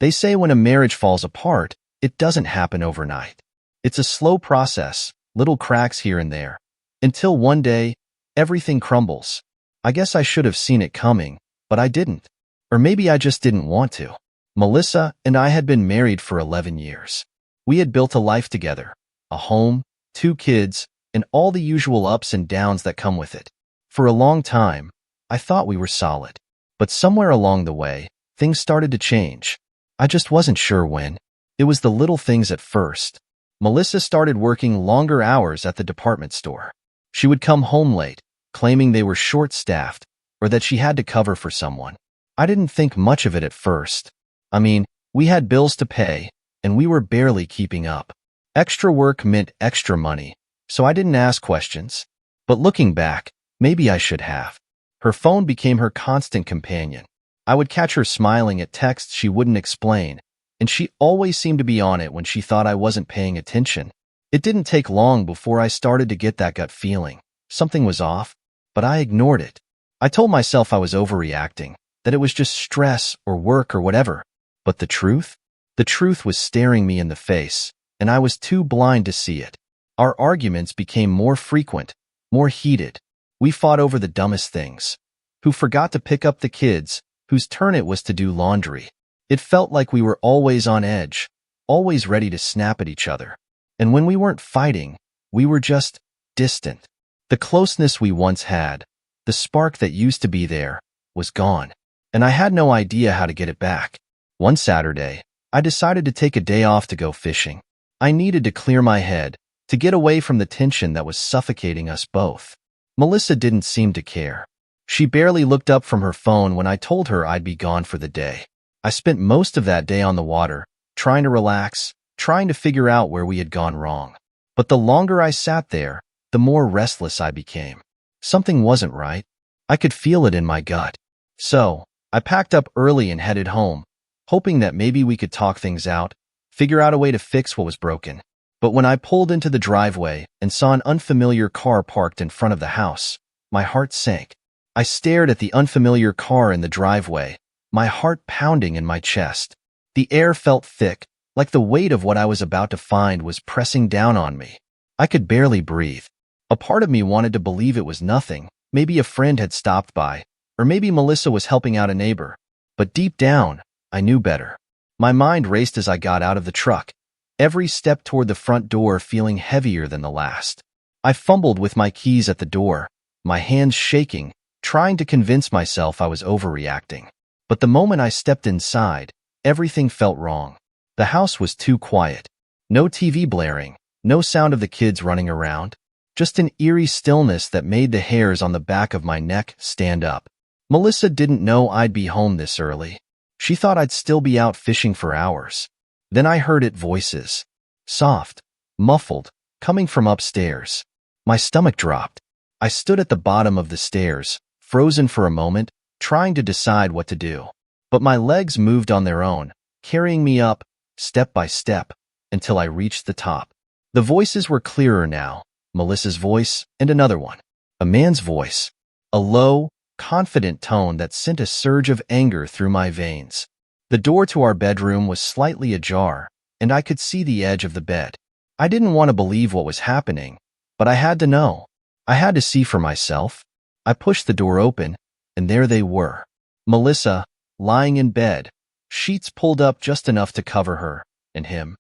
They say when a marriage falls apart, it doesn't happen overnight. It's a slow process, little cracks here and there, until one day, everything crumbles. I guess I should have seen it coming, but I didn't. Or maybe I just didn't want to. Melissa and I had been married for 11 years. We had built a life together, a home, 2 kids, and all the usual ups and downs that come with it. For a long time, I thought we were solid. But somewhere along the way, things started to change. I just wasn't sure when. It was the little things at first. Melissa started working longer hours at the department store. She would come home late, claiming they were short-staffed or that she had to cover for someone. I didn't think much of it at first. I mean, we had bills to pay, and we were barely keeping up. Extra work meant extra money, so I didn't ask questions. But looking back, maybe I should have. Her phone became her constant companion. I would catch her smiling at texts she wouldn't explain, and she always seemed to be on it when she thought I wasn't paying attention. It didn't take long before I started to get that gut feeling. Something was off, but I ignored it. I told myself I was overreacting, that it was just stress or work or whatever. But the truth? The truth was staring me in the face, and I was too blind to see it. Our arguments became more frequent, more heated. We fought over the dumbest things. Who forgot to pick up the kids, whose turn it was to do laundry. It felt like we were always on edge, always ready to snap at each other. And when we weren't fighting, we were just distant. The closeness we once had, the spark that used to be there, was gone. And I had no idea how to get it back. One Saturday, I decided to take a day off to go fishing. I needed to clear my head, to get away from the tension that was suffocating us both. Melissa didn't seem to care. She barely looked up from her phone when I told her I'd be gone for the day. I spent most of that day on the water, trying to relax, trying to figure out where we had gone wrong. But the longer I sat there, the more restless I became. Something wasn't right. I could feel it in my gut. So, I packed up early and headed home, hoping that maybe we could talk things out, figure out a way to fix what was broken. But when I pulled into the driveway and saw an unfamiliar car parked in front of the house, my heart sank. I stared at the unfamiliar car in the driveway, my heart pounding in my chest. The air felt thick, like the weight of what I was about to find was pressing down on me. I could barely breathe. A part of me wanted to believe it was nothing. Maybe a friend had stopped by, or maybe Melissa was helping out a neighbor. But deep down, I knew better. My mind raced as I got out of the truck, every step toward the front door feeling heavier than the last. I fumbled with my keys at the door, my hands shaking, trying to convince myself I was overreacting. But the moment I stepped inside, everything felt wrong. The house was too quiet. No TV blaring, no sound of the kids running around. Just an eerie stillness that made the hairs on the back of my neck stand up. Melissa didn't know I'd be home this early. She thought I'd still be out fishing for hours. Then I heard voices. Soft, muffled, coming from upstairs. My stomach dropped. I stood at the bottom of the stairs, frozen for a moment, trying to decide what to do. But my legs moved on their own, carrying me up, step by step, until I reached the top. The voices were clearer now, Melissa's voice and another one. A man's voice. A low, confident tone that sent a surge of anger through my veins. The door to our bedroom was slightly ajar, and I could see the edge of the bed. I didn't want to believe what was happening, but I had to know. I had to see for myself. I pushed the door open, and there they were. Melissa, lying in bed, sheets pulled up just enough to cover her, and him.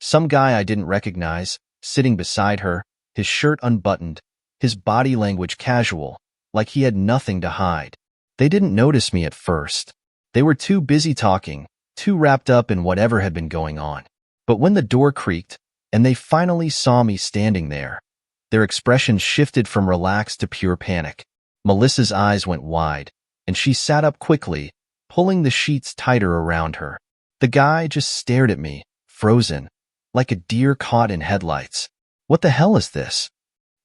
Some guy I didn't recognize, sitting beside her, his shirt unbuttoned, his body language casual, like he had nothing to hide. They didn't notice me at first. They were too busy talking, too wrapped up in whatever had been going on. But when the door creaked, and they finally saw me standing there, their expressions shifted from relaxed to pure panic. Melissa's eyes went wide, and she sat up quickly, pulling the sheets tighter around her. The guy just stared at me, frozen, like a deer caught in headlights. What the hell is this?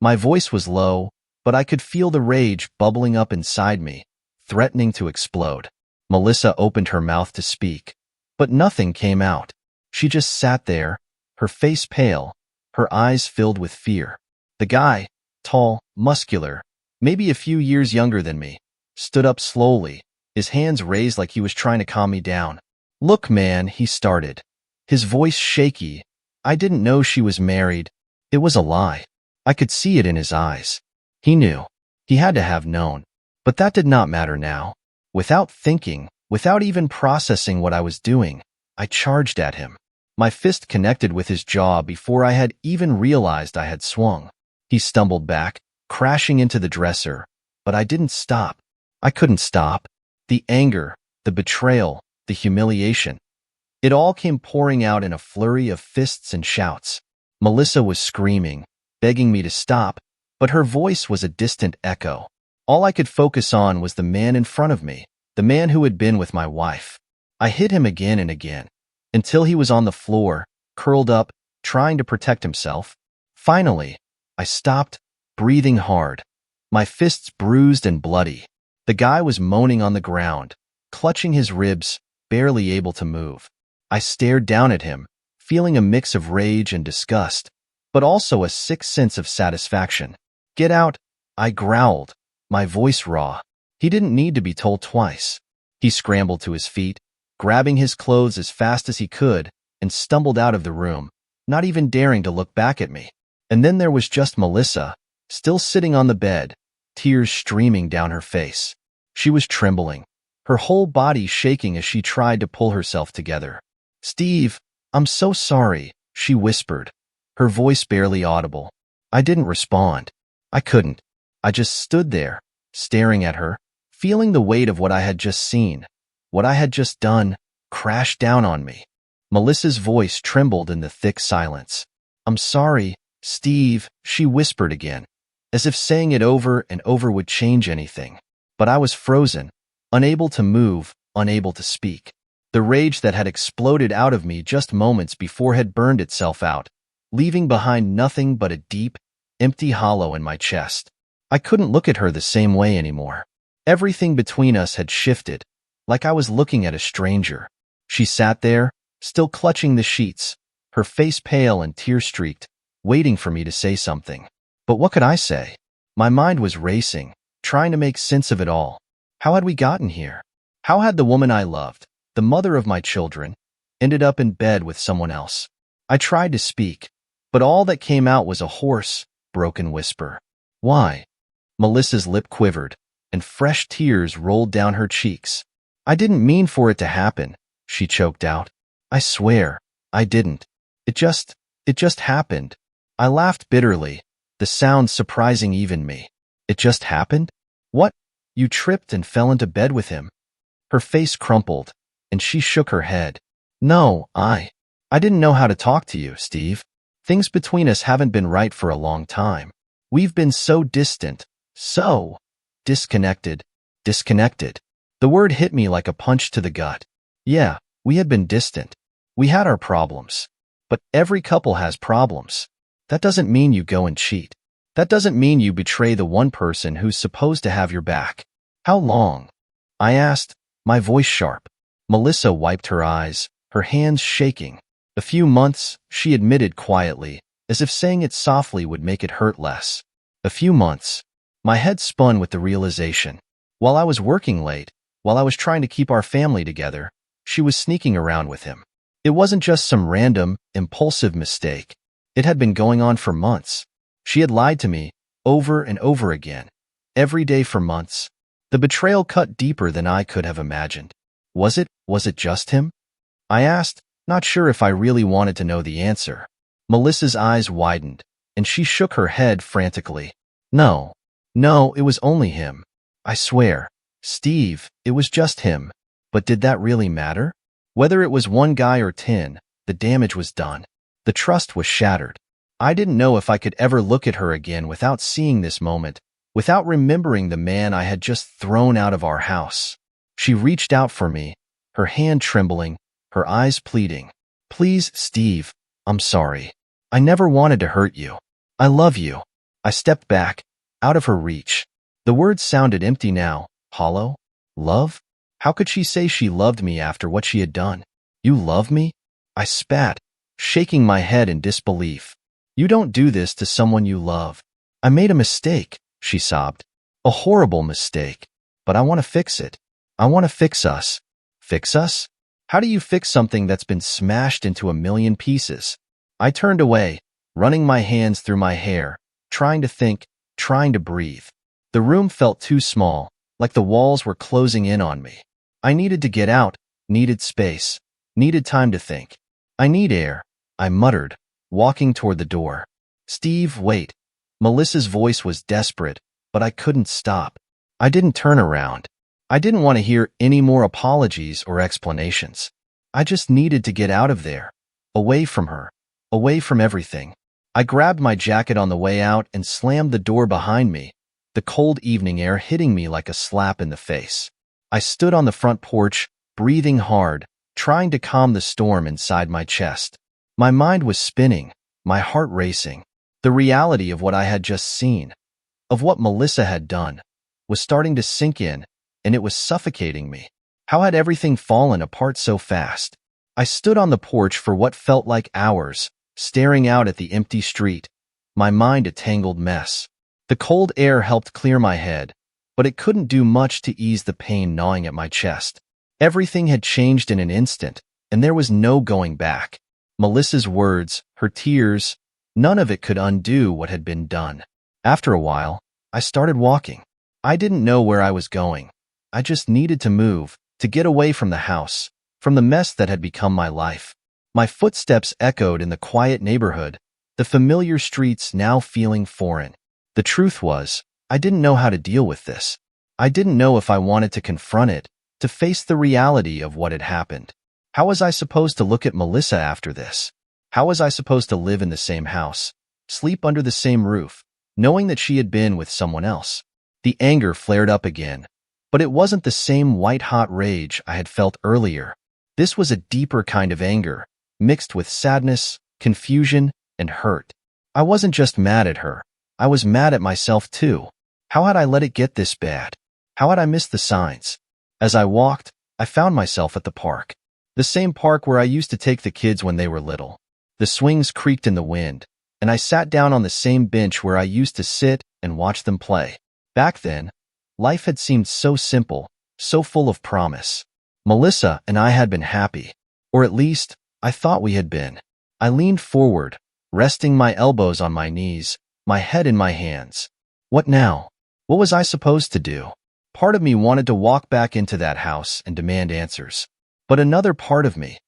My voice was low, but I could feel the rage bubbling up inside me, threatening to explode. Melissa opened her mouth to speak, but nothing came out. She just sat there, her face pale, her eyes filled with fear. The guy, tall, muscular, maybe a few years younger than me, stood up slowly, his hands raised like he was trying to calm me down. Look, man, he started, his voice shaky. I didn't know she was married. It was a lie. I could see it in his eyes. He knew. He had to have known. But that did not matter now. Without thinking, without even processing what I was doing, I charged at him. My fist connected with his jaw before I had even realized I had swung. He stumbled back, crashing into the dresser, but I didn't stop. I couldn't stop. The anger, the betrayal, the humiliation. It all came pouring out in a flurry of fists and shouts. Melissa was screaming, begging me to stop, but her voice was a distant echo. All I could focus on was the man in front of me, the man who had been with my wife. I hit him again and again, until he was on the floor, curled up, trying to protect himself. Finally, I stopped, breathing hard, my fists bruised and bloody. The guy was moaning on the ground, clutching his ribs, barely able to move. I stared down at him, feeling a mix of rage and disgust, but also a sick sense of satisfaction. Get out, I growled, my voice raw. He didn't need to be told twice. He scrambled to his feet, grabbing his clothes as fast as he could, and stumbled out of the room, not even daring to look back at me. And then there was just Melissa, still sitting on the bed, tears streaming down her face. She was trembling, her whole body shaking as she tried to pull herself together. "Steve, I'm so sorry," she whispered, her voice barely audible. I didn't respond. I couldn't. I just stood there, staring at her, feeling the weight of what I had just seen, what I had just done, crash down on me. Melissa's voice trembled in the thick silence. "I'm sorry, Steve," she whispered again, as if saying it over and over would change anything. But I was frozen, unable to move, unable to speak. The rage that had exploded out of me just moments before had burned itself out, leaving behind nothing but a deep, empty hollow in my chest. I couldn't look at her the same way anymore. Everything between us had shifted, like I was looking at a stranger. She sat there, still clutching the sheets, her face pale and tear-streaked, waiting for me to say something. But what could I say? My mind was racing, trying to make sense of it all. How had we gotten here? How had the woman I loved, the mother of my children, ended up in bed with someone else? I tried to speak, but all that came out was a hoarse, broken whisper. "Why?" Melissa's lip quivered, and fresh tears rolled down her cheeks. "I didn't mean for it to happen," she choked out. "I swear, I didn't. It just happened." I laughed bitterly, the sound surprising even me. "It just happened? What? You tripped and fell into bed with him?" Her face crumpled, and she shook her head. "No, I didn't know how to talk to you, Steve. Things between us haven't been right for a long time. We've been so distant, so disconnected. The word hit me like a punch to the gut. Yeah, we had been distant. We had our problems. But every couple has problems. That doesn't mean you go and cheat. That doesn't mean you betray the one person who's supposed to have your back. How long?" I asked, my voice sharp. Melissa wiped her eyes, her hands shaking. "A few months," she admitted quietly, as if saying it softly would make it hurt less. "A few months." My head spun with the realization. While I was working late, while I was trying to keep our family together, she was sneaking around with him. It wasn't just some random, impulsive mistake. It had been going on for months. She had lied to me, over and over again, every day for months. The betrayal cut deeper than I could have imagined. Was it just him? I asked, not sure if I really wanted to know the answer. Melissa's eyes widened, and she shook her head frantically. No, it was only him. I swear, Steve, it was just him. But did that really matter? Whether it was one guy or 10, the damage was done. The trust was shattered. I didn't know if I could ever look at her again without seeing this moment, without remembering the man I had just thrown out of our house. She reached out for me, her hand trembling, her eyes pleading. "Please, Steve, I'm sorry. I never wanted to hurt you. I love you." I stepped back, out of her reach. The words sounded empty now, hollow. Love? How could she say she loved me after what she had done? "You love me?" I spat, shaking my head in disbelief. "You don't do this to someone you love." "I made a mistake," she sobbed. "A horrible mistake. But I want to fix it. I want to fix us." "Fix us? How do you fix something that's been smashed into a million pieces? I turned away, running my hands through my hair, trying to think, trying to breathe. The room felt too small, like the walls were closing in on me. I needed to get out, needed space, needed time to think. I need air, I muttered, walking toward the door. Steve, wait. Melissa's voice was desperate, but I couldn't stop. I didn't turn around. I didn't want to hear any more apologies or explanations. I just needed to get out of there, away from her, away from everything. I grabbed my jacket on the way out and slammed the door behind me, the cold evening air hitting me like a slap in the face. I stood on the front porch, breathing hard, trying to calm the storm inside my chest. My mind was spinning, my heart racing. The reality of what I had just seen, of what Melissa had done, was starting to sink in, and it was suffocating me. How had everything fallen apart so fast? I stood on the porch for what felt like hours, staring out at the empty street, my mind a tangled mess. The cold air helped clear my head, but it couldn't do much to ease the pain gnawing at my chest. Everything had changed in an instant, and there was no going back. Melissa's words, her tears, none of it could undo what had been done. After a while, I started walking. I didn't know where I was going. I just needed to move, to get away from the house, from the mess that had become my life. My footsteps echoed in the quiet neighborhood, the familiar streets now feeling foreign. The truth was, I didn't know how to deal with this. I didn't know if I wanted to confront it, to face the reality of what had happened. How was I supposed to look at Melissa after this? How was I supposed to live in the same house, sleep under the same roof, knowing that she had been with someone else? The anger flared up again, but it wasn't the same white-hot rage I had felt earlier. This was a deeper kind of anger, mixed with sadness, confusion, and hurt. I wasn't just mad at her. I was mad at myself too. How had I let it get this bad? How had I missed the signs? As I walked, I found myself at the park. The same park where I used to take the kids when they were little. The swings creaked in the wind, and I sat down on the same bench where I used to sit and watch them play. Back then, life had seemed so simple, so full of promise. Melissa and I had been happy, or at least, I thought we had been. I leaned forward, resting my elbows on my knees, my head in my hands. What now? What was I supposed to do? Part of me wanted to walk back into that house and demand answers. But another part of me,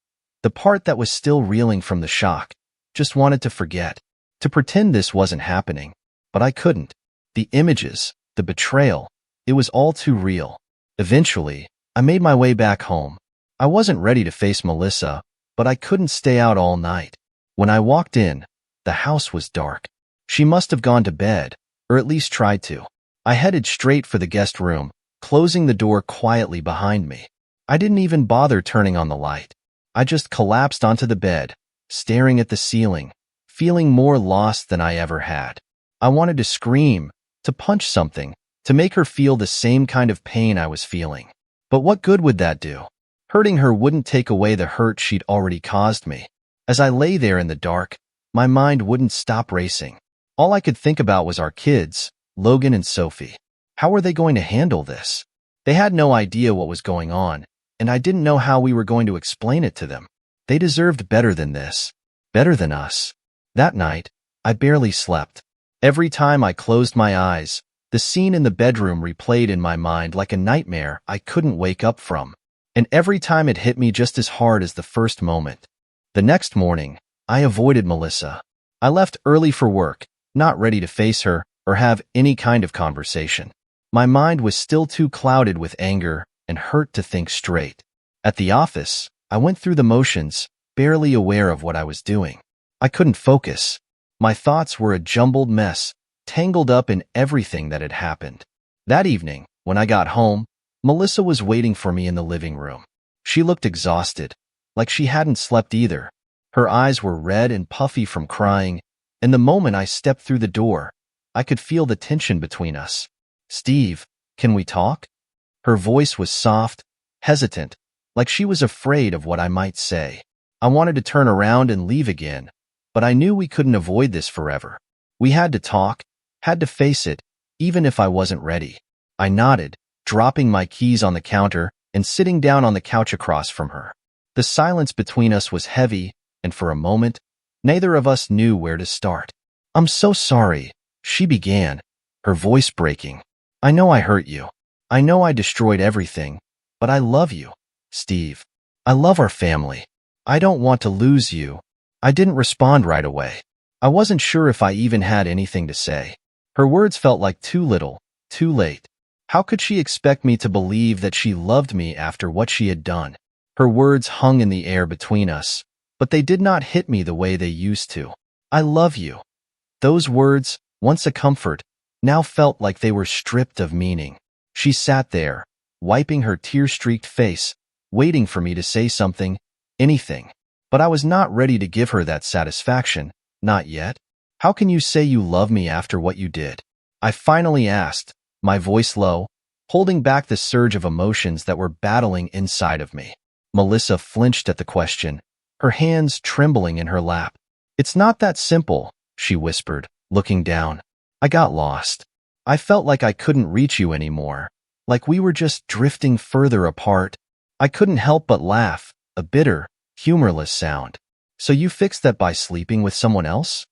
the part that was still reeling from the shock, just wanted to forget, to pretend this wasn't happening. But I couldn't. The images, the betrayal, it was all too real. Eventually, I made my way back home. I wasn't ready to face Melissa, but I couldn't stay out all night. When I walked in, the house was dark. She must have gone to bed, or at least tried to. I headed straight for the guest room, closing the door quietly behind me. I didn't even bother turning on the light. I just collapsed onto the bed, staring at the ceiling, feeling more lost than I ever had. I wanted to scream, to punch something, to make her feel the same kind of pain I was feeling. But what good would that do? Hurting her wouldn't take away the hurt she'd already caused me. As I lay there in the dark, my mind wouldn't stop racing. All I could think about was our kids, Logan and Sophie. How were they going to handle this? They had no idea what was going on, and I didn't know how we were going to explain it to them. They deserved better than this, better than us. That night, I barely slept. Every time I closed my eyes, the scene in the bedroom replayed in my mind like a nightmare I couldn't wake up from. And every time it hit me just as hard as the first moment. The next morning, I avoided Melissa. I left early for work, not ready to face her or have any kind of conversation. My mind was still too clouded with anger and hurt to think straight. At the office, I went through the motions, barely aware of what I was doing. I couldn't focus. My thoughts were a jumbled mess, tangled up in everything that had happened. That evening, when I got home, Melissa was waiting for me in the living room. She looked exhausted, like she hadn't slept either. Her eyes were red and puffy from crying, and the moment I stepped through the door, I could feel the tension between us. "Steve, can we talk?" Her voice was soft, hesitant, like she was afraid of what I might say. I wanted to turn around and leave again, but I knew we couldn't avoid this forever. We had to talk, had to face it, even if I wasn't ready. I nodded, dropping my keys on the counter and sitting down on the couch across from her. The silence between us was heavy, and for a moment, neither of us knew where to start. "I'm so sorry," she began, her voice breaking. "I know I hurt you. I know I destroyed everything, but I love you, Steve. I love our family. I don't want to lose you." I didn't respond right away. I wasn't sure if I even had anything to say. Her words felt like too little, too late. How could she expect me to believe that she loved me after what she had done? Her words hung in the air between us, but they did not hit me the way they used to. "I love you." Those words, once a comfort, now felt like they were stripped of meaning. She sat there, wiping her tear-streaked face, waiting for me to say something, anything. But I was not ready to give her that satisfaction, not yet. "How can you say you love me after what you did?" I finally asked, my voice low, holding back the surge of emotions that were battling inside of me. Melissa flinched at the question, her hands trembling in her lap. "It's not that simple," she whispered, looking down. "I got lost. I felt like I couldn't reach you anymore, like we were just drifting further apart. I couldn't help but laugh, a bitter, humorless sound. So you fixed that by sleeping with someone else?"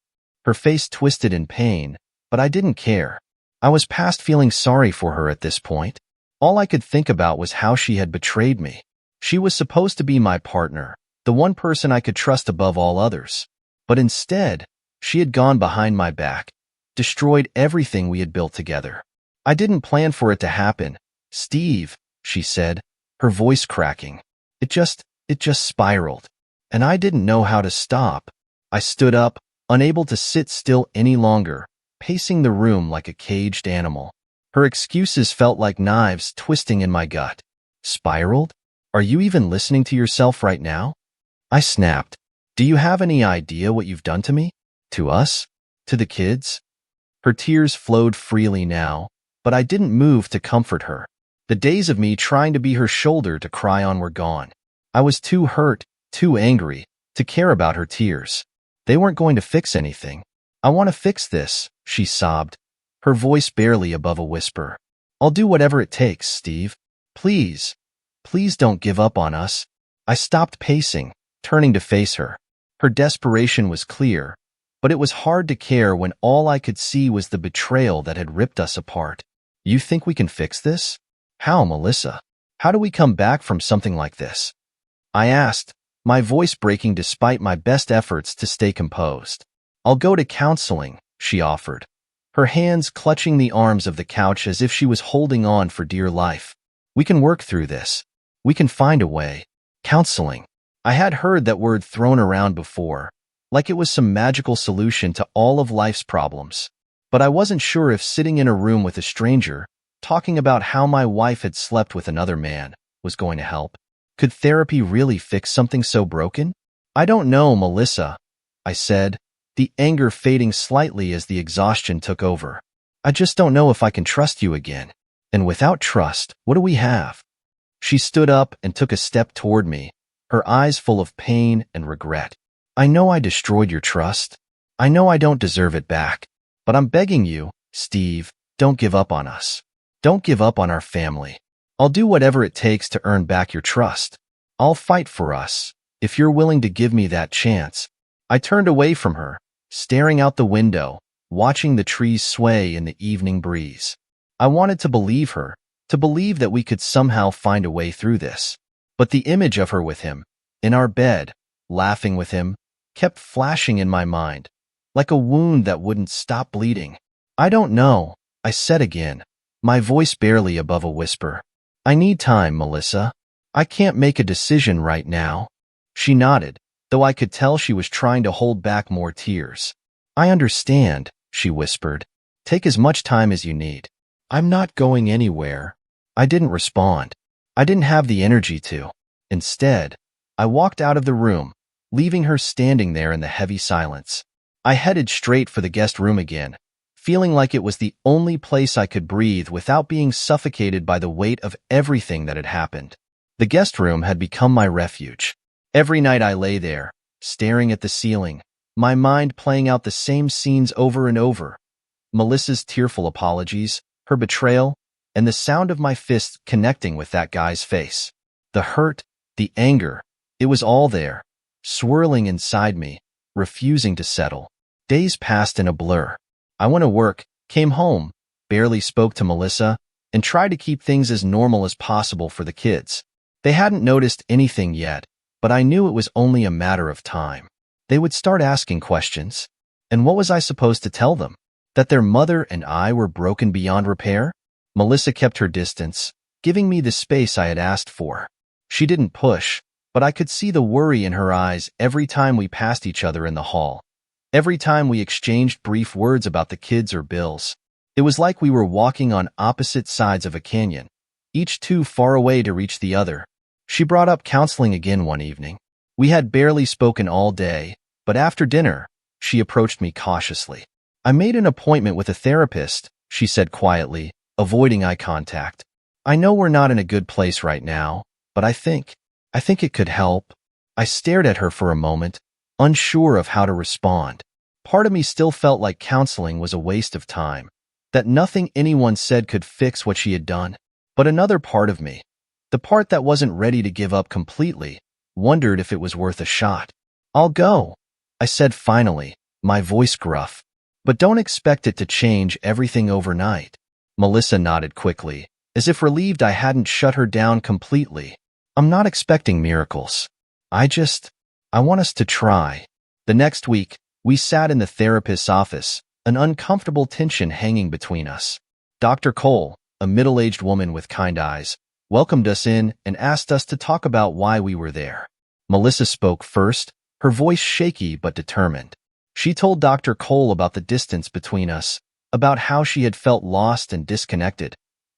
Her face twisted in pain, but I didn't care. I was past feeling sorry for her at this point. All I could think about was how she had betrayed me. She was supposed to be my partner, the one person I could trust above all others. But instead, she had gone behind my back, destroyed everything we had built together. "I didn't plan for it to happen, Steve," she said, her voice cracking. It just spiraled, and I didn't know how to stop. I stood up, unable to sit still any longer, pacing the room like a caged animal. Her excuses felt like knives twisting in my gut. "Spiraled? Are you even listening to yourself right now?" I snapped. "Do you have any idea what you've done to me? To us? To the kids?" Her tears flowed freely now, but I didn't move to comfort her. The days of me trying to be her shoulder to cry on were gone. I was too hurt, too angry, to care about her tears. They weren't going to fix anything. "I want to fix this," she sobbed, her voice barely above a whisper. "I'll do whatever it takes, Steve. Please, please don't give up on us." I stopped pacing, turning to face her. Her desperation was clear, but it was hard to care when all I could see was the betrayal that had ripped us apart. "You think we can fix this? How, Melissa? How do we come back from something like this?" I asked, my voice breaking despite my best efforts to stay composed. "I'll go to counseling," she offered, her hands clutching the arms of the couch as if she was holding on for dear life. "We can work through this. We can find a way." Counseling. I had heard that word thrown around before, like it was some magical solution to all of life's problems. But I wasn't sure if sitting in a room with a stranger, talking about how my wife had slept with another man, was going to help. Could therapy really fix something so broken? "I don't know, Melissa," I said, the anger fading slightly as the exhaustion took over. "I just don't know if I can trust you again. And without trust, what do we have?" She stood up and took a step toward me, her eyes full of pain and regret. "I know I destroyed your trust. I know I don't deserve it back. But I'm begging you, Steve, don't give up on us. Don't give up on our family. I'll do whatever it takes to earn back your trust. I'll fight for us, if you're willing to give me that chance." I turned away from her, staring out the window, watching the trees sway in the evening breeze. I wanted to believe her, to believe that we could somehow find a way through this. But the image of her with him, in our bed, laughing with him, kept flashing in my mind, like a wound that wouldn't stop bleeding. "I don't know," I said again, my voice barely above a whisper. "I need time, Melissa. I can't make a decision right now." She nodded, though I could tell she was trying to hold back more tears. "I understand," she whispered. "Take as much time as you need. I'm not going anywhere." I didn't respond. I didn't have the energy to. Instead, I walked out of the room, leaving her standing there in the heavy silence. I headed straight for the guest room again, feeling like it was the only place I could breathe without being suffocated by the weight of everything that had happened. The guest room had become my refuge. Every night I lay there, staring at the ceiling, my mind playing out the same scenes over and over. Melissa's tearful apologies, her betrayal, and the sound of my fist connecting with that guy's face. The hurt, the anger, It was all there, swirling inside me, refusing to settle. Days passed in a blur. I went to work, came home, barely spoke to Melissa, and tried to keep things as normal as possible for the kids. They hadn't noticed anything yet, but I knew it was only a matter of time. They would start asking questions. And what was I supposed to tell them? That their mother and I were broken beyond repair? Melissa kept her distance, giving me the space I had asked for. She didn't push, but I could see the worry in her eyes every time we passed each other in the hall. Every time we exchanged brief words about the kids or bills. It was like we were walking on opposite sides of a canyon, each too far away to reach the other. She brought up counseling again one evening. We had barely spoken all day, but after dinner, she approached me cautiously. "I made an appointment with a therapist," she said quietly, avoiding eye contact. "I know we're not in a good place right now, but I think it could help." I stared at her for a moment, unsure of how to respond. Part of me still felt like counseling was a waste of time, that nothing anyone said could fix what she had done. But another part of me, the part that wasn't ready to give up completely, wondered if it was worth a shot. "I'll go," I said finally, my voice gruff. "But don't expect it to change everything overnight." Melissa nodded quickly, as if relieved I hadn't shut her down completely. "I'm not expecting miracles. I want us to try." The next week, we sat in the therapist's office, an uncomfortable tension hanging between us. Dr. Cole, a middle-aged woman with kind eyes, welcomed us in and asked us to talk about why we were there. Melissa spoke first, her voice shaky but determined. She told Dr. Cole about the distance between us, about how she had felt lost and disconnected,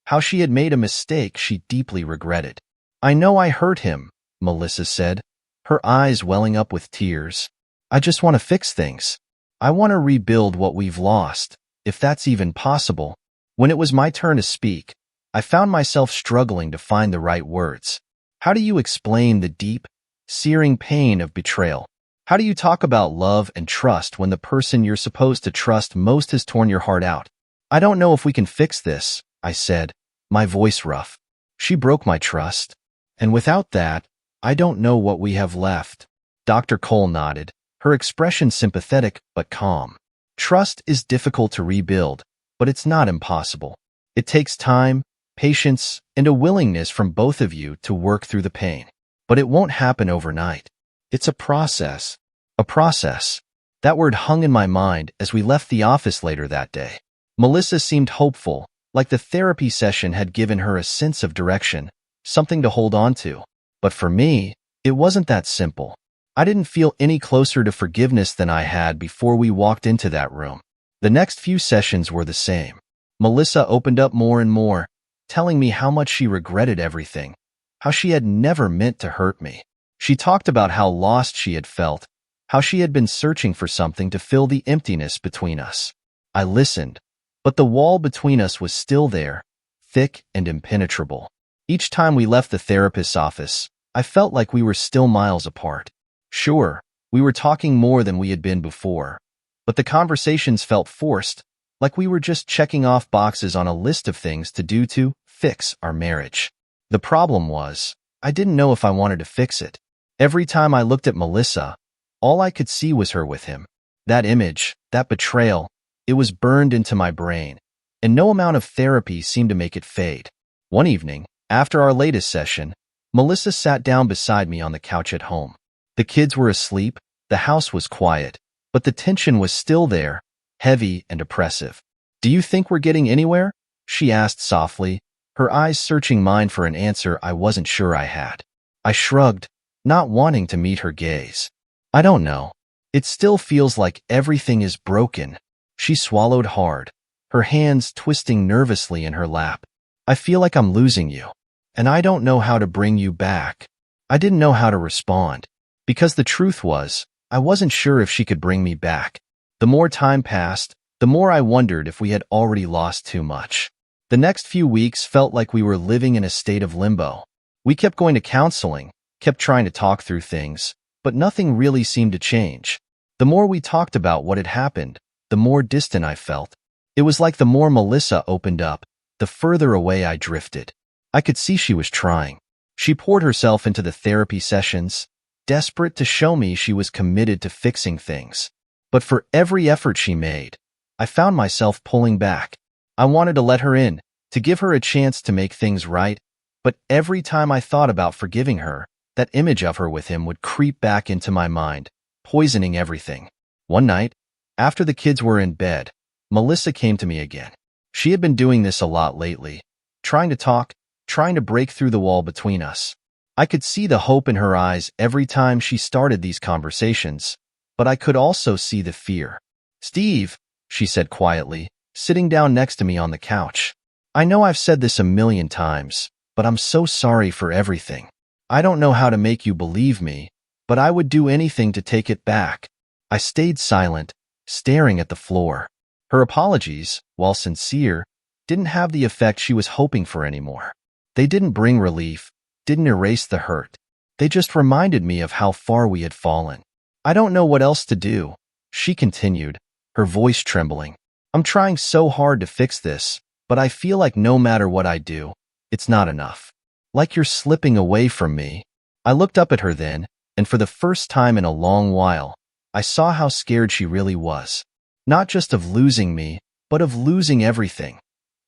how she had made a mistake she deeply regretted. "I know I hurt him," Melissa said, her eyes welling up with tears. "I just want to fix things. I want to rebuild what we've lost, if that's even possible." When it was my turn to speak, I found myself struggling to find the right words. How do you explain the deep, searing pain of betrayal? How do you talk about love and trust when the person you're supposed to trust most has torn your heart out? "I don't know if we can fix this," I said, my voice rough. "She broke my trust. And without that, I don't know what we have left." Dr. Cole nodded, her expression sympathetic but calm. "Trust is difficult to rebuild, but it's not impossible. It takes time, patience, and a willingness from both of you to work through the pain. But it won't happen overnight. It's a process." A process. That word hung in my mind as we left the office later that day. Melissa seemed hopeful, like the therapy session had given her a sense of direction, something to hold on to. But for me, it wasn't that simple. I didn't feel any closer to forgiveness than I had before we walked into that room. The next few sessions were the same. Melissa opened up more and more, telling me how much she regretted everything, how she had never meant to hurt me. She talked about how lost she had felt, how she had been searching for something to fill the emptiness between us. I listened, but the wall between us was still there, thick and impenetrable. Each time we left the therapist's office, I felt like we were still miles apart. Sure, we were talking more than we had been before, but the conversations felt forced, like we were just checking off boxes on a list of things to do to fix our marriage. The problem was, I didn't know if I wanted to fix it. Every time I looked at Melissa, all I could see was her with him. That image, that betrayal, it was burned into my brain, and no amount of therapy seemed to make it fade. One evening, after our latest session, Melissa sat down beside me on the couch at home. The kids were asleep, the house was quiet, but the tension was still there, heavy and oppressive. "Do you think we're getting anywhere?" she asked softly, her eyes searching mine for an answer I wasn't sure I had. I shrugged, not wanting to meet her gaze. "I don't know. It still feels like everything is broken." She swallowed hard, her hands twisting nervously in her lap. "I feel like I'm losing you, and I don't know how to bring you back." I didn't know how to respond, because the truth was, I wasn't sure if she could bring me back. The more time passed, the more I wondered if we had already lost too much. The next few weeks felt like we were living in a state of limbo. We kept going to counseling, kept trying to talk through things, but nothing really seemed to change. The more we talked about what had happened, the more distant I felt. It was like the more Melissa opened up, the further away I drifted. I could see she was trying. She poured herself into the therapy sessions, desperate to show me she was committed to fixing things. But for every effort she made, I found myself pulling back. I wanted to let her in, to give her a chance to make things right, but every time I thought about forgiving her, that image of her with him would creep back into my mind, poisoning everything. One night, after the kids were in bed, Melissa came to me again. She had been doing this a lot lately, trying to talk, trying to break through the wall between us. I could see the hope in her eyes every time she started these conversations, but I could also see the fear. "Steve," she said quietly, sitting down next to me on the couch. "I know I've said this a million times, but I'm so sorry for everything. I don't know how to make you believe me, but I would do anything to take it back." I stayed silent, staring at the floor. Her apologies, while sincere, didn't have the effect she was hoping for anymore. They didn't bring relief, didn't erase the hurt. They just reminded me of how far we had fallen. "I don't know what else to do," she continued, her voice trembling. "I'm trying so hard to fix this, but I feel like no matter what I do, it's not enough. Like you're slipping away from me." I looked up at her then, and for the first time in a long while, I saw how scared she really was. Not just of losing me, but of losing everything.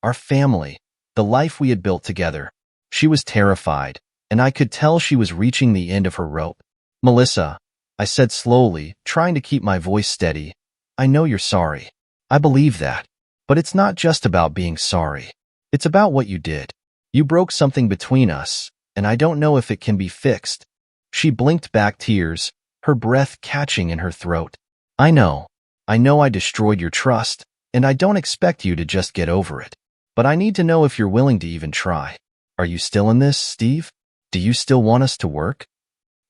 Our family, the life we had built together. She was terrified, and I could tell she was reaching the end of her rope. "Melissa," I said slowly, trying to keep my voice steady, "I know you're sorry. I believe that. But it's not just about being sorry. It's about what you did. You broke something between us, and I don't know if it can be fixed." She blinked back tears, her breath catching in her throat. I know I destroyed your trust, and I don't expect you to just get over it. But I need to know if you're willing to even try. Are you still in this, Steve? Do you still want us to work?"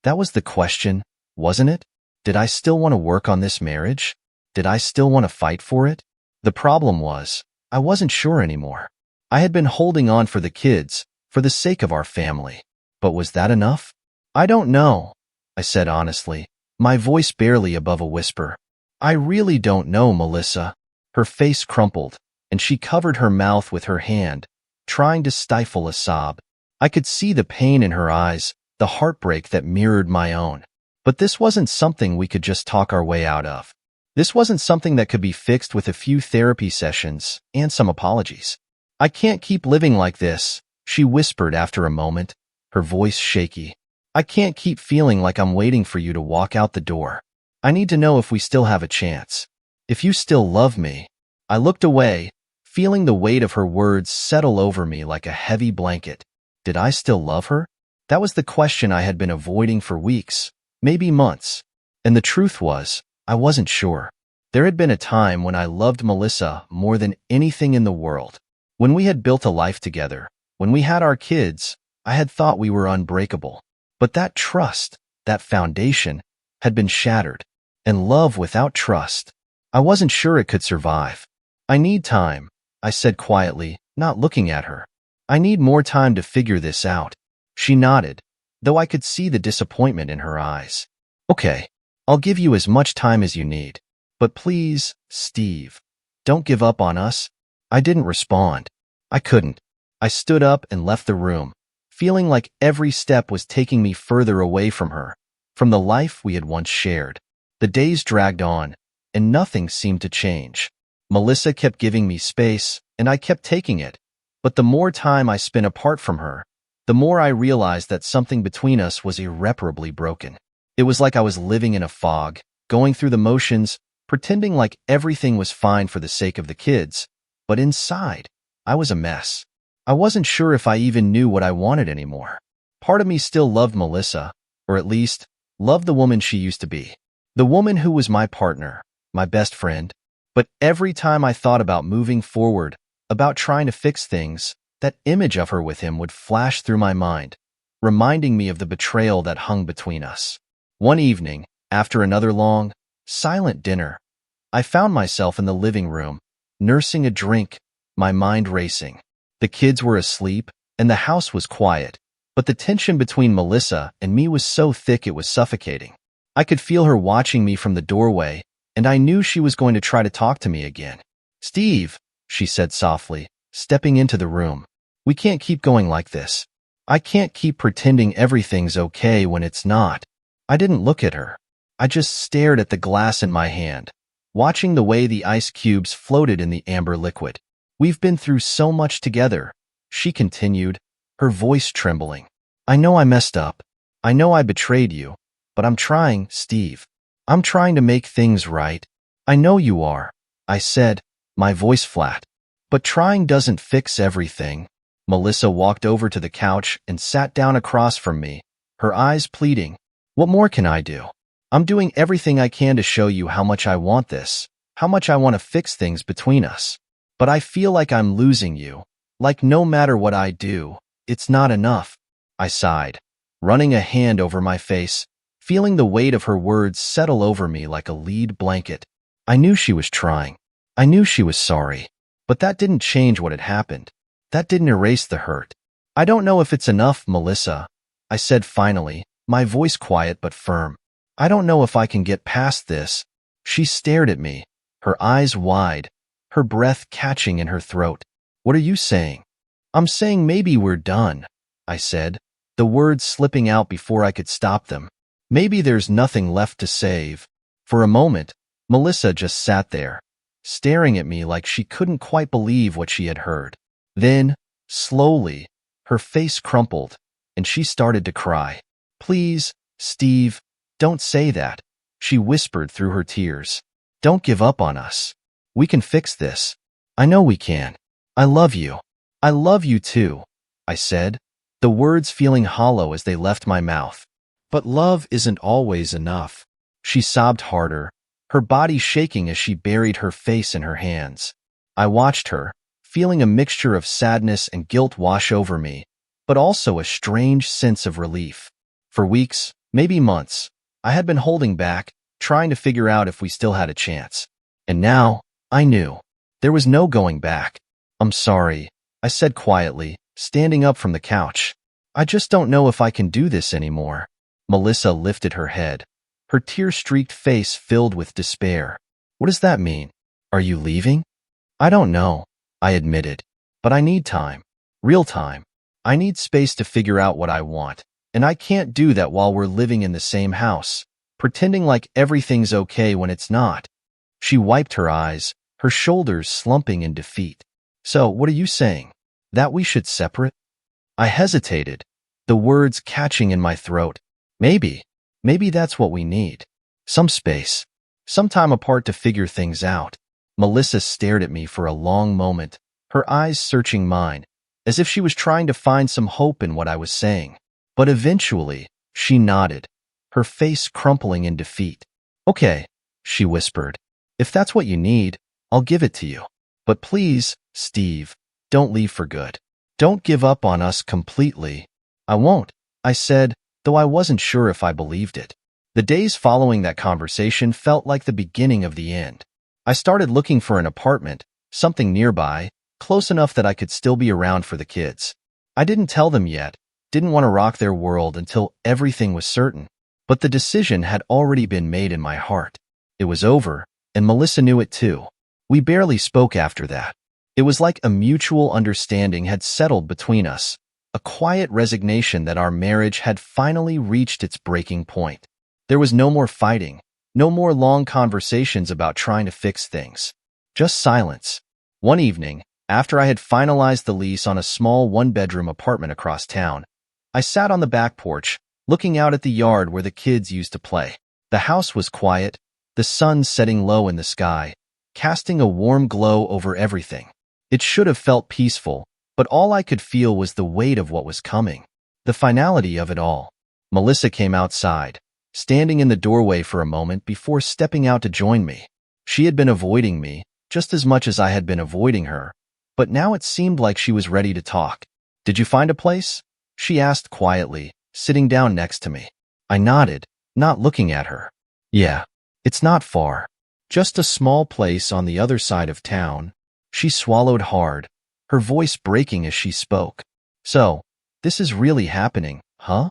That was the question, wasn't it? Did I still want to work on this marriage? Did I still want to fight for it? The problem was, I wasn't sure anymore. I had been holding on for the kids, for the sake of our family. But was that enough? "I don't know," I said honestly, my voice barely above a whisper. "I really don't know, Melissa." Her face crumpled, and she covered her mouth with her hand, trying to stifle a sob. I could see the pain in her eyes, the heartbreak that mirrored my own. But this wasn't something we could just talk our way out of. This wasn't something that could be fixed with a few therapy sessions and some apologies. "I can't keep living like this," she whispered after a moment, her voice shaky. "I can't keep feeling like I'm waiting for you to walk out the door. I need to know if we still have a chance. If you still love me." I looked away, feeling the weight of her words settle over me like a heavy blanket. Did I still love her? That was the question I had been avoiding for weeks, maybe months. And the truth was, I wasn't sure. There had been a time when I loved Melissa more than anything in the world. When we had built a life together, when we had our kids, I had thought we were unbreakable. But that trust, that foundation, had been shattered. And love without trust, I wasn't sure it could survive. "I need time," I said quietly, not looking at her. "I need more time to figure this out." She nodded, though I could see the disappointment in her eyes. "Okay, I'll give you as much time as you need. But please, Steve, don't give up on us." I didn't respond. I couldn't. I stood up and left the room, feeling like every step was taking me further away from her, from the life we had once shared. The days dragged on, and nothing seemed to change. Melissa kept giving me space, and I kept taking it. But the more time I spent apart from her, the more I realized that something between us was irreparably broken. It was like I was living in a fog, going through the motions, pretending like everything was fine for the sake of the kids. But inside, I was a mess. I wasn't sure if I even knew what I wanted anymore. Part of me still loved Melissa, or at least, loved the woman she used to be. The woman who was my partner, my best friend. But every time I thought about moving forward, about trying to fix things, that image of her with him would flash through my mind, reminding me of the betrayal that hung between us. One evening, after another long, silent dinner, I found myself in the living room, nursing a drink, my mind racing. The kids were asleep, and the house was quiet, but the tension between Melissa and me was so thick it was suffocating. I could feel her watching me from the doorway, and I knew she was going to try to talk to me again. "Steve," she said softly, stepping into the room, "we can't keep going like this. I can't keep pretending everything's okay when it's not." I didn't look at her. I just stared at the glass in my hand, watching the way the ice cubes floated in the amber liquid. We've been through so much together, she continued, her voice trembling. I know I messed up. I know I betrayed you, but I'm trying, Steve. I'm trying to make things right. I know you are, I said, my voice flat. But trying doesn't fix everything. Melissa walked over to the couch and sat down across from me, her eyes pleading. What more can I do? I'm doing everything I can to show you how much I want this, how much I want to fix things between us. But I feel like I'm losing you, like no matter what I do, it's not enough. I sighed, running a hand over my face, feeling the weight of her words settle over me like a lead blanket. I knew she was trying. I knew she was sorry. But that didn't change what had happened. That didn't erase the hurt. I don't know if it's enough, Melissa, I said finally, my voice quiet but firm. I don't know if I can get past this. She stared at me, her eyes wide, her breath catching in her throat. What are you saying? I'm saying maybe we're done, I said, the words slipping out before I could stop them. Maybe there's nothing left to save. For a moment, Melissa just sat there, staring at me like she couldn't quite believe what she had heard. Then, slowly, her face crumpled, and she started to cry. Please, Steve, don't say that, she whispered through her tears. Don't give up on us. We can fix this. I know we can. I love you. I love you too, I said, the words feeling hollow as they left my mouth. But love isn't always enough. She sobbed harder, her body shaking as she buried her face in her hands. I watched her, feeling a mixture of sadness and guilt wash over me, but also a strange sense of relief. For weeks, maybe months, I had been holding back, trying to figure out if we still had a chance. And now, I knew. There was no going back. I'm sorry, I said quietly, standing up from the couch. I just don't know if I can do this anymore. Melissa lifted her head, her tear-streaked face filled with despair. What does that mean? Are you leaving? I don't know, I admitted. But I need time. Real time. I need space to figure out what I want. And I can't do that while we're living in the same house, pretending like everything's okay when it's not. She wiped her eyes, her shoulders slumping in defeat. So, what are you saying? That we should separate? I hesitated, the words catching in my throat. Maybe that's what we need. Some space, some time apart to figure things out. Melissa stared at me for a long moment, her eyes searching mine, as if she was trying to find some hope in what I was saying. But eventually, she nodded, her face crumpling in defeat. Okay, she whispered. If that's what you need, I'll give it to you. But please, Steve, don't leave for good. Don't give up on us completely. I won't, I said, though I wasn't sure if I believed it. The days following that conversation felt like the beginning of the end. I started looking for an apartment, something nearby, close enough that I could still be around for the kids. I didn't tell them yet, didn't want to rock their world until everything was certain. But the decision had already been made in my heart. It was over, and Melissa knew it too. We barely spoke after that. It was like a mutual understanding had settled between us, a quiet resignation that our marriage had finally reached its breaking point. There was no more fighting, no more long conversations about trying to fix things. Just silence. One evening, after I had finalized the lease on a small one-bedroom apartment across town, I sat on the back porch, looking out at the yard where the kids used to play. The house was quiet, the sun setting low in the sky, casting a warm glow over everything. It should have felt peaceful, but all I could feel was the weight of what was coming, the finality of it all. Melissa came outside, standing in the doorway for a moment before stepping out to join me. She had been avoiding me, just as much as I had been avoiding her, but now it seemed like she was ready to talk. Did you find a place? She asked quietly, sitting down next to me. I nodded, not looking at her. Yeah, it's not far. Just a small place on the other side of town. She swallowed hard, her voice breaking as she spoke. So, this is really happening, huh?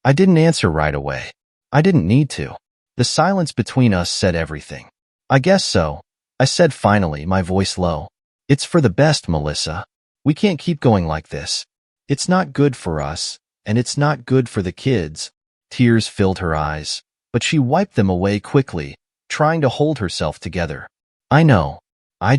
I didn't answer right away. I didn't need to. The silence between us said everything. I guess so, I said finally, my voice low. It's for the best, Melissa. We can't keep going like this. It's not good for us, and it's not good for the kids. Tears filled her eyes, but she wiped them away quickly, trying to hold herself together. I know. I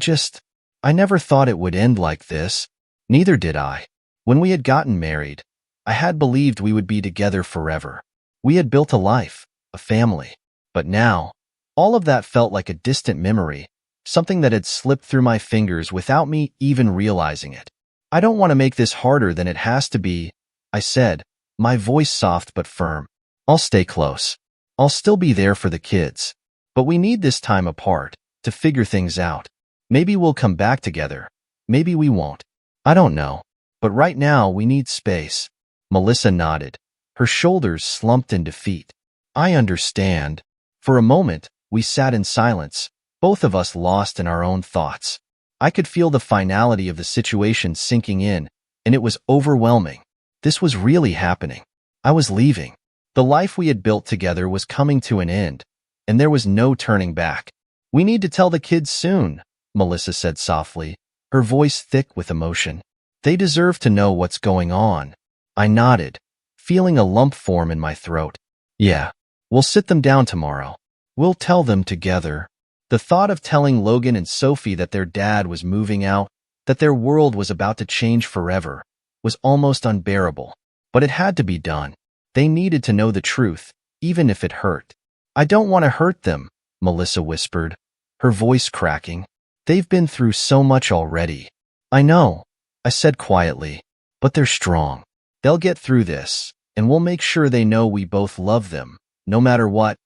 never thought it would end like this. Neither did I. When we had gotten married, I had believed we would be together forever. We had built a life, a family. But now, all of that felt like a distant memory, something that had slipped through my fingers without me even realizing it. I don't want to make this harder than it has to be, I said, my voice soft but firm. I'll stay close. I'll still be there for the kids. But we need this time apart to figure things out. Maybe we'll come back together. Maybe we won't. I don't know. But right now we need space. Melissa nodded. Her shoulders slumped in defeat. I understand. For a moment, we sat in silence, both of us lost in our own thoughts. I could feel the finality of the situation sinking in, and it was overwhelming. This was really happening. I was leaving. The life we had built together was coming to an end, and there was no turning back. We need to tell the kids soon, Melissa said softly, her voice thick with emotion. They deserve to know what's going on. I nodded, feeling a lump form in my throat. Yeah, we'll sit them down tomorrow. We'll tell them together. The thought of telling Logan and Sophie that their dad was moving out, that their world was about to change forever, was almost unbearable. But it had to be done. They needed to know the truth, even if it hurt. I don't want to hurt them, Melissa whispered, her voice cracking. They've been through so much already. I know, I said quietly, but they're strong. They'll get through this, and we'll make sure they know we both love them, no matter what.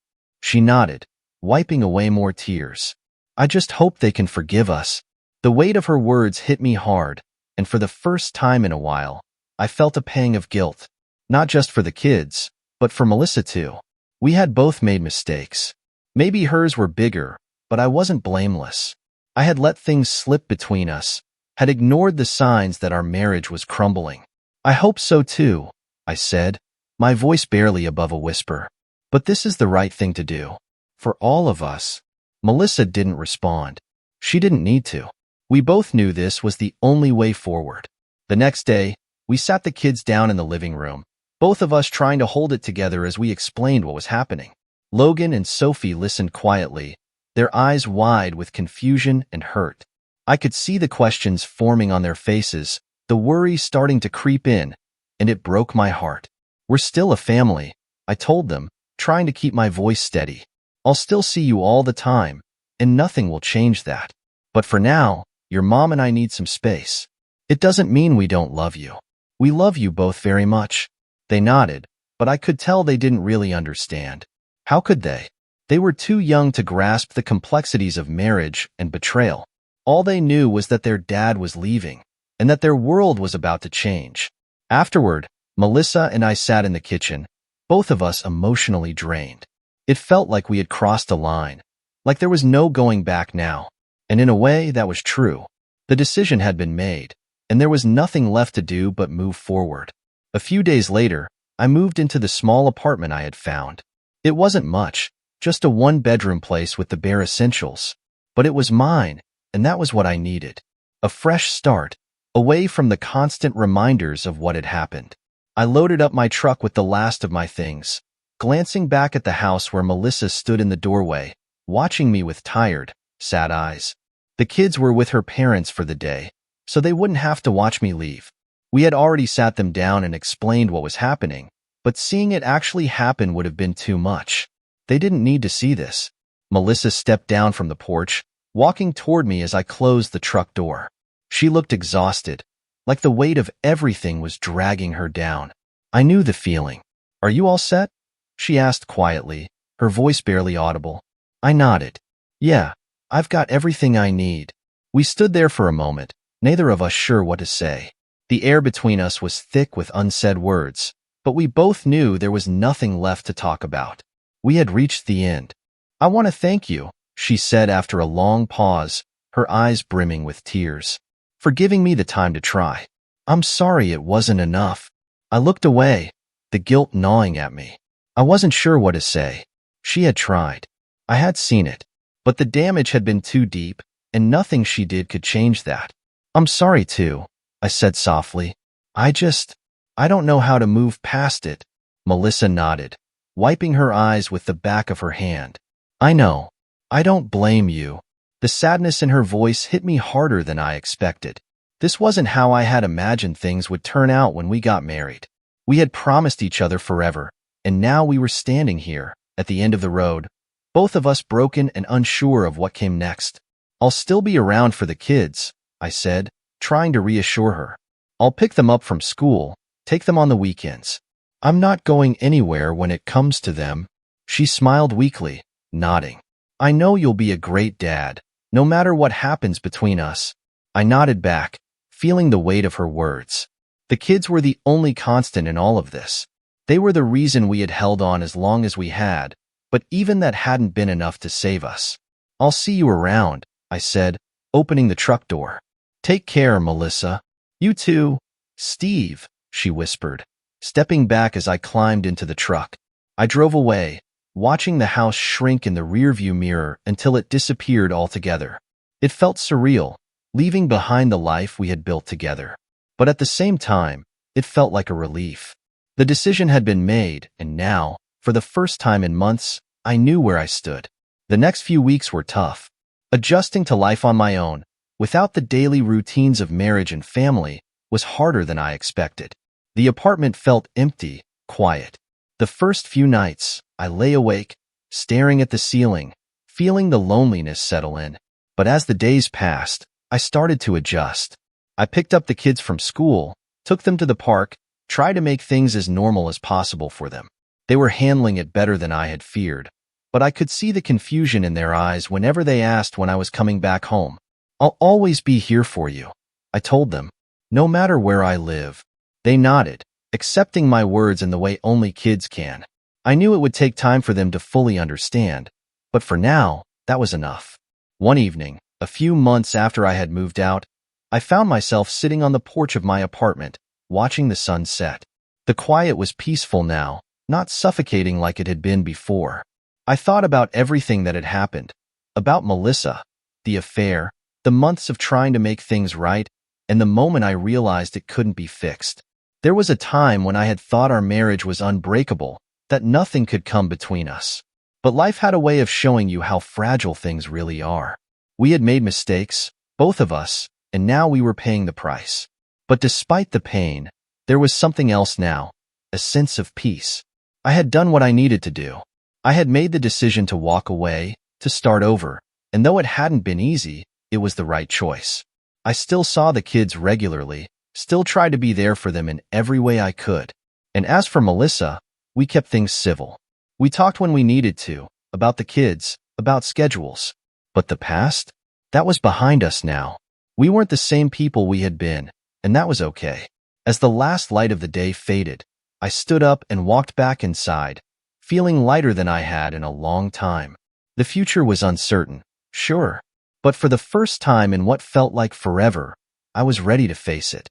She nodded, wiping away more tears. I just hope they can forgive us. The weight of her words hit me hard, and for the first time in a while, I felt a pang of guilt. Not just for the kids, but for Melissa too. We had both made mistakes. Maybe hers were bigger, but I wasn't blameless. I had let things slip between us, had ignored the signs that our marriage was crumbling. I hope so too, I said, my voice barely above a whisper. But this is the right thing to do. For all of us. Melissa didn't respond. She didn't need to. We both knew this was the only way forward. The next day, we sat the kids down in the living room, both of us trying to hold it together as we explained what was happening. Logan and Sophie listened quietly, their eyes wide with confusion and hurt. I could see the questions forming on their faces, the worry starting to creep in, and it broke my heart. We're still a family, I told them, trying to keep my voice steady. I'll still see you all the time, and nothing will change that. But for now, your mom and I need some space. It doesn't mean we don't love you. We love you both very much. They nodded, but I could tell they didn't really understand. How could they? They were too young to grasp the complexities of marriage and betrayal. All they knew was that their dad was leaving, and that their world was about to change. Afterward, Melissa and I sat in the kitchen, both of us emotionally drained. It felt like we had crossed a line, like there was no going back now. And in a way, that was true. The decision had been made, and there was nothing left to do but move forward. A few days later, I moved into the small apartment I had found. It wasn't much, just a one-bedroom place with the bare essentials. But it was mine, and that was what I needed. A fresh start, away from the constant reminders of what had happened. I loaded up my truck with the last of my things, glancing back at the house where Melissa stood in the doorway, watching me with tired, sad eyes. The kids were with her parents for the day, so they wouldn't have to watch me leave. We had already sat them down and explained what was happening, but seeing it actually happen would have been too much. They didn't need to see this. Melissa stepped down from the porch, walking toward me as I closed the truck door. She looked exhausted, like the weight of everything was dragging her down. I knew the feeling. Are you all set? She asked quietly, her voice barely audible. I nodded. Yeah, I've got everything I need. We stood there for a moment, neither of us sure what to say. The air between us was thick with unsaid words, but we both knew there was nothing left to talk about. We had reached the end. I want to thank you, she said after a long pause, her eyes brimming with tears, for giving me the time to try. I'm sorry it wasn't enough. I looked away, the guilt gnawing at me. I wasn't sure what to say. She had tried. I had seen it. But the damage had been too deep, and nothing she did could change that. I'm sorry too, I said softly. I don't know how to move past it. Melissa nodded, wiping her eyes with the back of her hand. I know. I don't blame you. The sadness in her voice hit me harder than I expected. This wasn't how I had imagined things would turn out when we got married. We had promised each other forever, and now we were standing here, at the end of the road, both of us broken and unsure of what came next. I'll still be around for the kids, I said, trying to reassure her. I'll pick them up from school, take them on the weekends. I'm not going anywhere when it comes to them. She smiled weakly, nodding. I know you'll be a great dad, no matter what happens between us. I nodded back, feeling the weight of her words. The kids were the only constant in all of this. They were the reason we had held on as long as we had, but even that hadn't been enough to save us. I'll see you around, I said, opening the truck door. Take care, Melissa. You too. Steve, she whispered, stepping back as I climbed into the truck. I drove away, watching the house shrink in the rearview mirror until it disappeared altogether. It felt surreal, leaving behind the life we had built together. But at the same time, it felt like a relief. The decision had been made, and now, for the first time in months, I knew where I stood. The next few weeks were tough. Adjusting to life on my own, without the daily routines of marriage and family, was harder than I expected. The apartment felt empty, quiet. The first few nights, I lay awake, staring at the ceiling, feeling the loneliness settle in. But as the days passed, I started to adjust. I picked up the kids from school, took them to the park, tried to make things as normal as possible for them. They were handling it better than I had feared, but I could see the confusion in their eyes whenever they asked when I was coming back home. I'll always be here for you, I told them, no matter where I live. They nodded, accepting my words in the way only kids can. I knew it would take time for them to fully understand, but for now, that was enough. One evening, a few months after I had moved out, I found myself sitting on the porch of my apartment, watching the sun set. The quiet was peaceful now, not suffocating like it had been before. I thought about everything that had happened, about Melissa, the affair, the months of trying to make things right, and the moment I realized it couldn't be fixed. There was a time when I had thought our marriage was unbreakable, that nothing could come between us. But life had a way of showing you how fragile things really are. We had made mistakes, both of us, and now we were paying the price. But despite the pain, there was something else now, a sense of peace. I had done what I needed to do. I had made the decision to walk away, to start over, and though it hadn't been easy, it was the right choice. I still saw the kids regularly, still tried to be there for them in every way I could. And as for Melissa, we kept things civil. We talked when we needed to, about the kids, about schedules. But the past? That was behind us now. We weren't the same people we had been, and that was okay. As the last light of the day faded, I stood up and walked back inside, feeling lighter than I had in a long time. The future was uncertain, sure, but for the first time in what felt like forever, I was ready to face it.